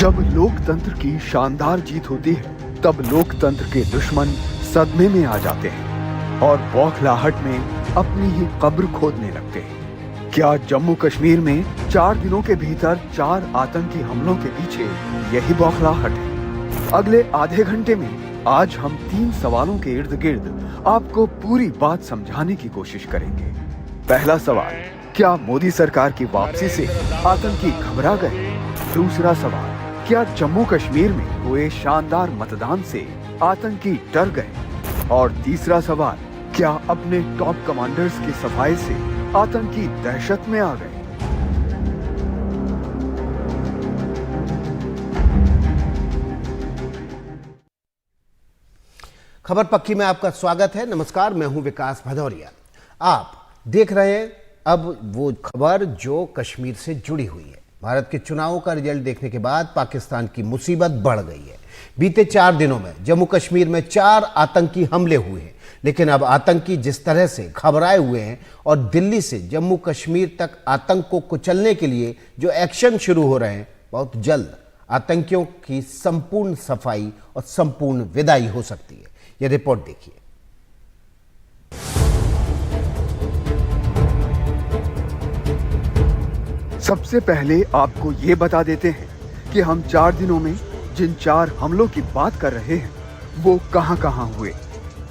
जब लोकतंत्र की शानदार जीत होती है, तब लोकतंत्र के दुश्मन सदमे में आ जाते हैं और बौखलाहट में अपनी ही कब्र खोदने लगते हैं। क्या जम्मू कश्मीर में 4 दिनों के भीतर 4 आतंकी हमलों के पीछे यही बौखलाहट है? अगले आधे घंटे में आज हम 3 सवालों के इर्द गिर्द आपको पूरी बात समझाने की कोशिश करेंगे। पहला सवाल, क्या मोदी सरकार की वापसी से आतंकी घबरा गए? दूसरा सवाल, क्या जम्मू कश्मीर में हुए शानदार मतदान से आतंकी डर गए? और तीसरा सवाल, क्या अपने टॉप कमांडर्स की सफाई से आतंकी दहशत में आ गए? खबर पक्की में आपका स्वागत है। नमस्कार, मैं हूं विकास भदौरिया। आप देख रहे हैं अब वो खबर जो कश्मीर से जुड़ी हुई है। भारत के चुनावों का रिजल्ट देखने के बाद पाकिस्तान की मुसीबत बढ़ गई है। बीते 4 दिनों में जम्मू कश्मीर में 4 आतंकी हमले हुए हैं, लेकिन अब आतंकी जिस तरह से घबराए हुए हैं और दिल्ली से जम्मू कश्मीर तक आतंक को कुचलने के लिए जो एक्शन शुरू हो रहे हैं, बहुत जल्द आतंकियों की संपूर्ण सफाई और संपूर्ण विदाई हो सकती है। यह रिपोर्ट देखिए। सबसे पहले आपको ये बता देते हैं कि हम 4 दिनों में जिन 4 हमलों की बात कर रहे हैं वो कहां-कहां हुए।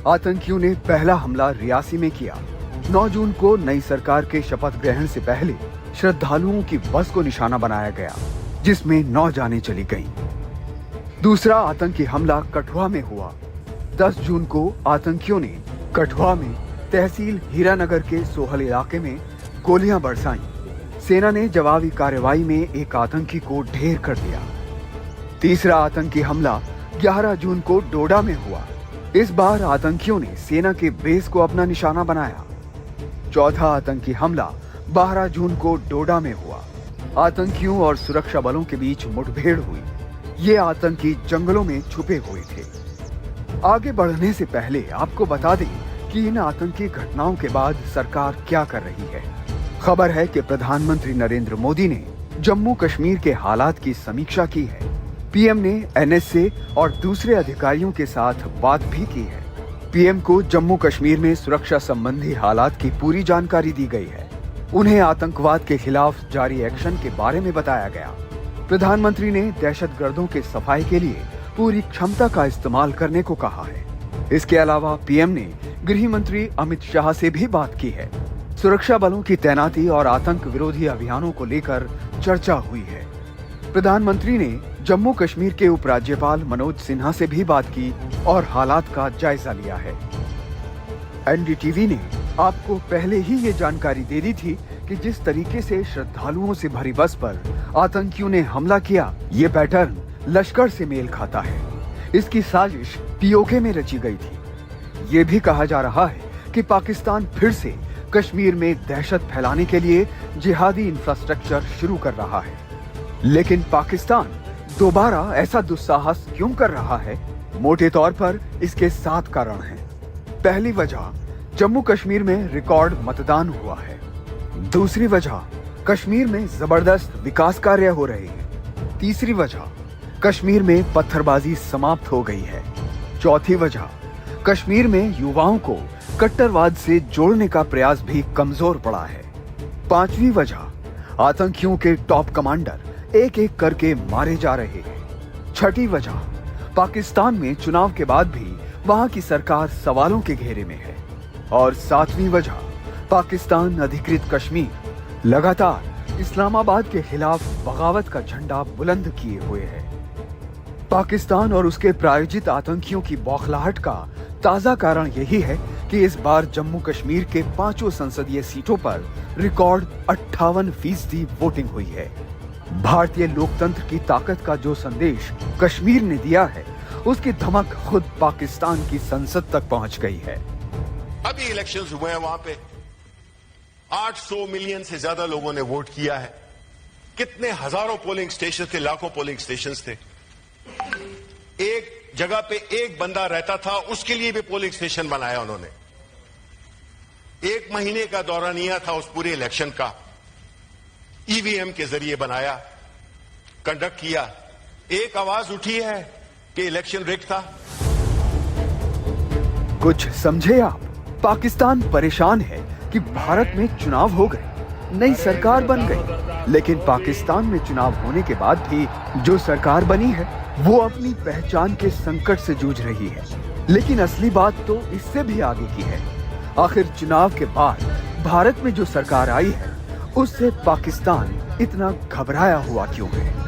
आतंकियों ने पहला हमला रियासी में किया। 9 जून को नई सरकार के शपथ ग्रहण से पहले श्रद्धालुओं की बस को निशाना बनाया गया, जिसमें 9 जानें चली गईं। दूसरा आतंकी हमला कठुआ में हुआ। 10 जून को आतंकियों ने कठुआ में तहसील हीरानगर के सोहल इलाके में गोलियां बरसाईं। सेना ने जवाबी कार्रवाई में एक आतंकी को ढेर कर दिया। तीसरा आतंकी हमला 11 जून को डोडा में हुआ। इस बार आतंकियों ने सेना के बेस को अपना निशाना बनाया। चौथा आतंकी हमला 12 जून को डोडा में हुआ। आतंकियों और सुरक्षा बलों के बीच मुठभेड़ हुई। ये आतंकी जंगलों में छुपे हुए थे। आगे बढ़ने से पहले आपको बता दें कि इन आतंकी घटनाओं के बाद सरकार क्या कर रही है। खबर है कि प्रधानमंत्री नरेंद्र मोदी ने जम्मू कश्मीर के हालात की समीक्षा की है। पीएम ने एनएसए और दूसरे अधिकारियों के साथ बात भी की है। पीएम को जम्मू कश्मीर में सुरक्षा संबंधी हालात की पूरी जानकारी दी गई है। उन्हें आतंकवाद के खिलाफ जारी एक्शन के बारे में बताया गया। प्रधानमंत्री ने दहशतगर्दों के सफाई के लिए पूरी क्षमता का इस्तेमाल करने को कहा है। इसके अलावा पीएम ने गृह मंत्री अमित शाह से भी बात की है। सुरक्षा बलों की तैनाती और आतंक विरोधी अभियानों को लेकर चर्चा हुई है। प्रधानमंत्री ने जम्मू कश्मीर के उपराज्यपाल मनोज सिन्हा से भी बात की और हालात का जायजा लिया है। एनडीटीवी ने आपको पहले ही ये जानकारी दे दी थी कि जिस तरीके से श्रद्धालुओं से भरी बस पर आतंकियों ने हमला किया, ये पैटर्न लश्कर से मेल खाता है। इसकी साजिश पीओके में रची गई थी। ये भी कहा जा रहा है कि पाकिस्तान फिर से कश्मीर में दहशत फैलाने के लिए जिहादी इंफ्रास्ट्रक्चर शुरू कर रहा है। लेकिन पाकिस्तान दोबारा ऐसा दुस्साहस क्यों कर रहा है? मोटे तौर पर इसके 7 कारण हैं। पहली वजह, जम्मू कश्मीर में रिकॉर्ड मतदान हुआ है। दूसरी वजह, कश्मीर में जबरदस्त विकास कार्य हो रहे हैं। तीसरी वजह, कश्मीर में पत्थरबाजी समाप्त हो गई है। चौथी वजह, कश्मीर में युवाओं को कट्टरवाद से जोड़ने का प्रयास भी कमजोर पड़ा है। 5वीं वजह, आतंकियों के टॉप कमांडर एक एक करके मारे जा रहे हैं। 6ठी वजह, पाकिस्तान में चुनाव के बाद भी वहां की सरकार सवालों के घेरे में है। और 7वीं वजह, पाकिस्तान अधिकृत कश्मीर लगातार इस्लामाबाद के खिलाफ बगावत का झंडा बुलंद किए हुए है। पाकिस्तान और उसके प्रायोजित आतंकियों की बौखलाहट का ताजा कारण यही है कि इस बार जम्मू कश्मीर के 5 संसदीय सीटों पर रिकॉर्ड 58% वोटिंग हुई है। भारतीय लोकतंत्र की ताकत का जो संदेश कश्मीर ने दिया है, उसकी धमक खुद पाकिस्तान की संसद तक पहुंच गई है। अभी इलेक्शंस हुए हैं, वहां पे 800 मिलियन से ज्यादा लोगों ने वोट किया है। कितने हजारों पोलिंग स्टेशन थे, लाखों पोलिंग स्टेशन थे। एक जगह पे एक बंदा रहता था, उसके लिए भी पोलिंग स्टेशन बनाया उन्होंने। 1 महीने का दौरानिया था उस पूरे इलेक्शन का, ईवीएम के जरिए बनाया, कंडक्ट किया। एक आवाज उठी है कि इलेक्शन रिग था। कुछ समझे आप? पाकिस्तान परेशान है कि भारत में चुनाव हो गए, नई सरकार बन गई, लेकिन पाकिस्तान में चुनाव होने के बाद भी जो सरकार बनी है वो अपनी पहचान के संकट से जूझ रही है। लेकिन असली बात तो इससे भी आगे की है। आखिर चुनाव के बाद भारत में जो सरकार आई है उससे पाकिस्तान इतना घबराया हुआ क्यों है?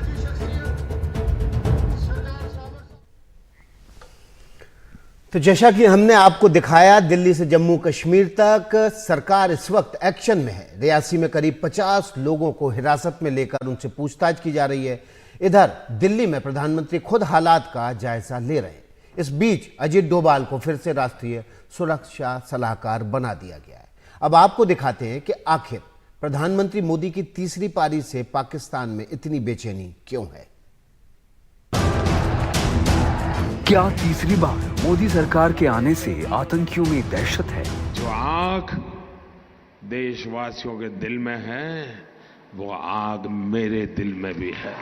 तो जैसा कि हमने आपको दिखाया, दिल्ली से जम्मू कश्मीर तक सरकार इस वक्त एक्शन में है। रियासी में करीब 50 लोगों को हिरासत में लेकर उनसे पूछताछ की जा रही है। इधर दिल्ली में प्रधानमंत्री खुद हालात का जायजा ले रहे हैं। इस बीच अजीत डोभाल को फिर से राष्ट्रीय सुरक्षा सलाहकार बना दिया गया है। अब आपको दिखाते हैं कि आखिर प्रधानमंत्री मोदी की तीसरी पारी से पाकिस्तान में इतनी बेचैनी क्यों है। क्या तीसरी बार मोदी सरकार के आने से आतंकियों में दहशत है? जो आग देशवासियों के दिल में है, वो आग मेरे दिल में भी है।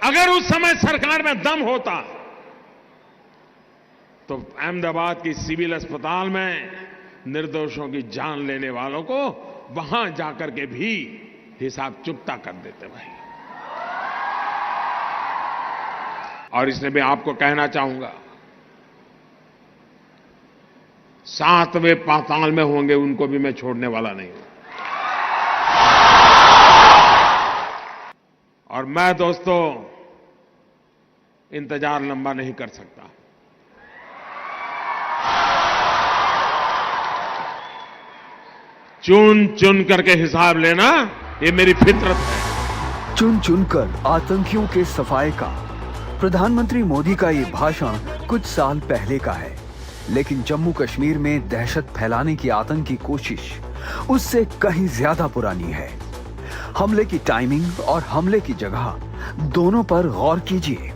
अगर उस समय सरकार में दम होता तो अहमदाबाद की सिविल अस्पताल में निर्दोषों की जान लेने वालों को वहां जाकर के भी हिसाब चुकता कर देते भाई। और इसलिए मैं आपको कहना चाहूंगा, 7वें पाताल में होंगे उनको भी मैं छोड़ने वाला नहीं हूं। और मैं दोस्तों इंतजार लंबा नहीं कर सकता। चुन चुन करके हिसाब लेना ये मेरी फितरत है। चुन चुनकर आतंकियों के सफाए का प्रधानमंत्री मोदी का ये भाषण कुछ साल पहले का है, लेकिन जम्मू कश्मीर में दहशत फैलाने की आतंकी कोशिश उससे कहीं ज्यादा पुरानी है। हमले की टाइमिंग और हमले की जगह दोनों पर गौर कीजिए।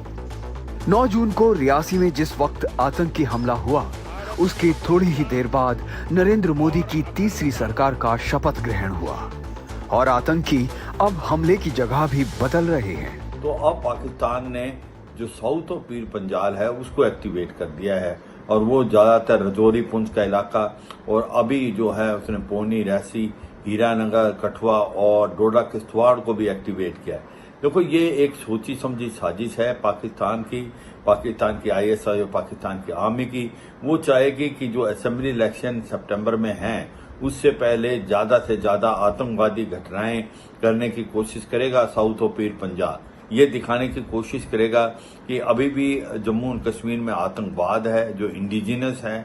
9 जून को रियासी में जिस वक्त आतंकी हमला हुआ, उसके थोड़ी ही देर बाद नरेंद्र मोदी की तीसरी सरकार का शपथ ग्रहण हुआ और आतंकी अब हमले की जगह भी बदल रहे हैं। तो अब पाकिस्तान ने जो साउथ ऑफ पीर पंजाल है उसको एक्टिवेट कर दिया है और वो ज्यादातर रजौरी पुंछ का इलाका और अभी जो है उसने पौनी, रैसी, हीरानगर, कठुआ और डोडा किश्तवाड़ को भी एक्टिवेट किया है। देखो, ये एक सोची समझी साजिश है पाकिस्तान की आईएसआई और पाकिस्तान की आर्मी की। वो चाहेगी कि जो असेंबली इलेक्शन सितंबर में हैं उससे पहले ज्यादा से ज्यादा आतंकवादी घटनाएं करने की कोशिश करेगा साउथ ऑफ पीर पंजाब। ये दिखाने की कोशिश करेगा कि अभी भी जम्मू और कश्मीर में आतंकवाद है जो इंडिजिनस है।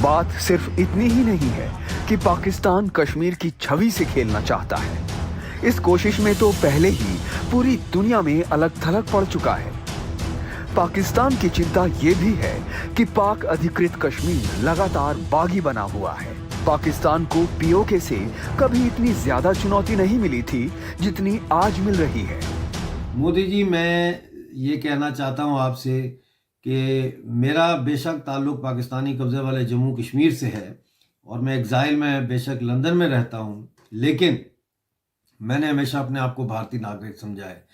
बात सिर्फ इतनी ही नहीं है कि पाकिस्तान कश्मीर की छवि से खेलना चाहता है। इस कोशिश में तो पहले ही पूरी दुनिया में अलग थलग पड़ चुका है। पाकिस्तान की चिंता ये भी है कि पाक अधिकृत कश्मीर लगातार बागी बना हुआ है। पाकिस्तान को पीओके से कभी इतनी ज्यादा चुनौती नहीं मिली थी जितनी आज मिल रही है। मोदी जी, मैं ये कहना चाहता हूँ आपसे कि मेरा बेशक ताल्लुक पाकिस्तानी कब्जे वाले जम्मू कश्मीर से है और मैं एग्जाइल में बेशक लंदन में रहता हूँ, लेकिन मैंने हमेशा अपने आप को भारतीय नागरिक समझा है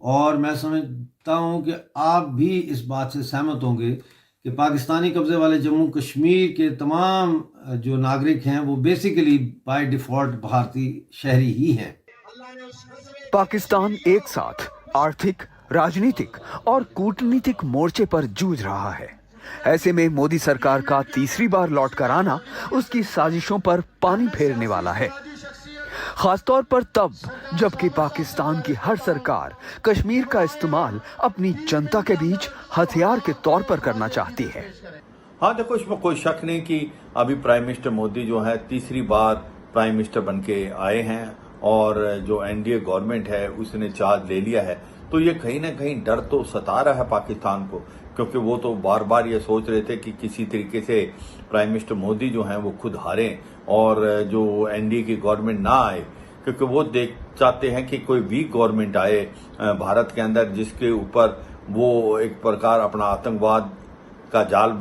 और मैं समझता हूँ कि आप भी इस बात से सहमत होंगे कि पाकिस्तानी कब्जे वाले जम्मू कश्मीर के तमाम जो नागरिक हैं वो बेसिकली बाय डिफॉल्ट भारतीय शहरी ही हैं। पाकिस्तान एक साथ आर्थिक, राजनीतिक और कूटनीतिक मोर्चे पर जूझ रहा है। ऐसे में मोदी सरकार का तीसरी बार लौट कर आना उसकी साजिशों पर पानी फेरने वाला है, खासतौर पर तब जबकि पाकिस्तान की हर सरकार कश्मीर का इस्तेमाल अपनी जनता के बीच हथियार के तौर पर करना चाहती है। हाँ, देखो, इसमें कोई शक नहीं कि अभी प्राइम मिनिस्टर मोदी जो है तीसरी बार प्राइम मिनिस्टर बन के आए हैं और जो एनडीए गवर्नमेंट है उसने चार्ज ले लिया है। तो ये कहीं ना कहीं डर तो सता रहा है पाकिस्तान को, क्योंकि वो तो बार बार ये सोच रहे थे कि किसी तरीके से प्राइम मिनिस्टर मोदी जो हैं वो खुद हारें और जो एनडीए की गवर्नमेंट ना आए, क्योंकि वो चाहते हैं कि कोई वीक गवर्नमेंट आए भारत के अंदर जिसके ऊपर वो एक प्रकार अपना आतंकवाद का जाल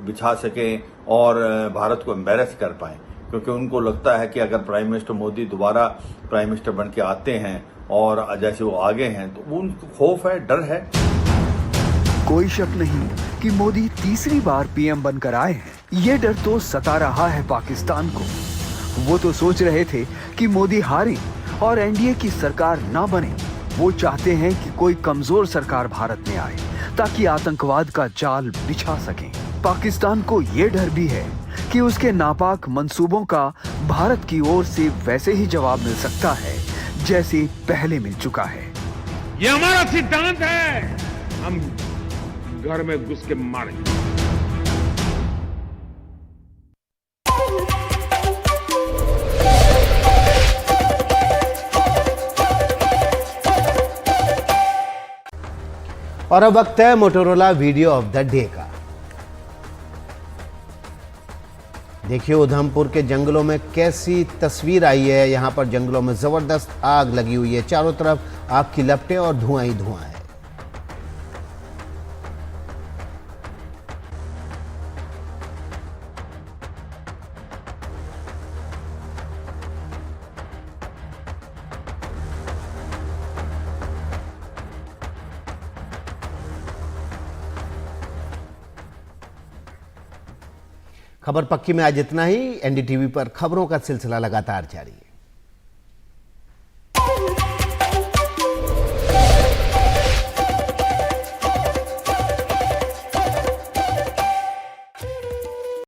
बिछा सकें और भारत को एम्बेरस कर पाएं। क्योंकि उनको लगता है कि अगर प्राइम मिनिस्टर मोदी दोबारा प्राइम मिनिस्टर बन के आते हैं और जैसे वो आगे हैं तो उनको खौफ है, डर है। कोई शक नहीं कि मोदी तीसरी बार पीएम बनकर आए हैं। ये डर तो सता रहा है पाकिस्तान को। वो तो सोच रहे थे कि मोदी हारे और एनडीए की सरकार ना बने। वो चाहते हैं कि कोई कमजोर सरकार भारत में आए ताकि आतंकवाद का जाल बिछा सकें। पाकिस्तान को ये डर भी है कि उसके नापाक मंसूबों का भारत की ओर से वैसे ही जवाब मिल सकता है जैसे पहले मिल चुका है। ये हमारा सिद्धांत है, हम घर में घुस के मारेंगे। और अब वक्त है Motorola video of the day का। देखिए उधमपुर के जंगलों में कैसी तस्वीर आई है। यहां पर जंगलों में जबरदस्त आग लगी हुई है, चारों तरफ आग की लपटें और धुआं ही धुआं है। खबर पक्की में आज इतना ही। एनडीटीवी पर खबरों का सिलसिला लगातार जारी है।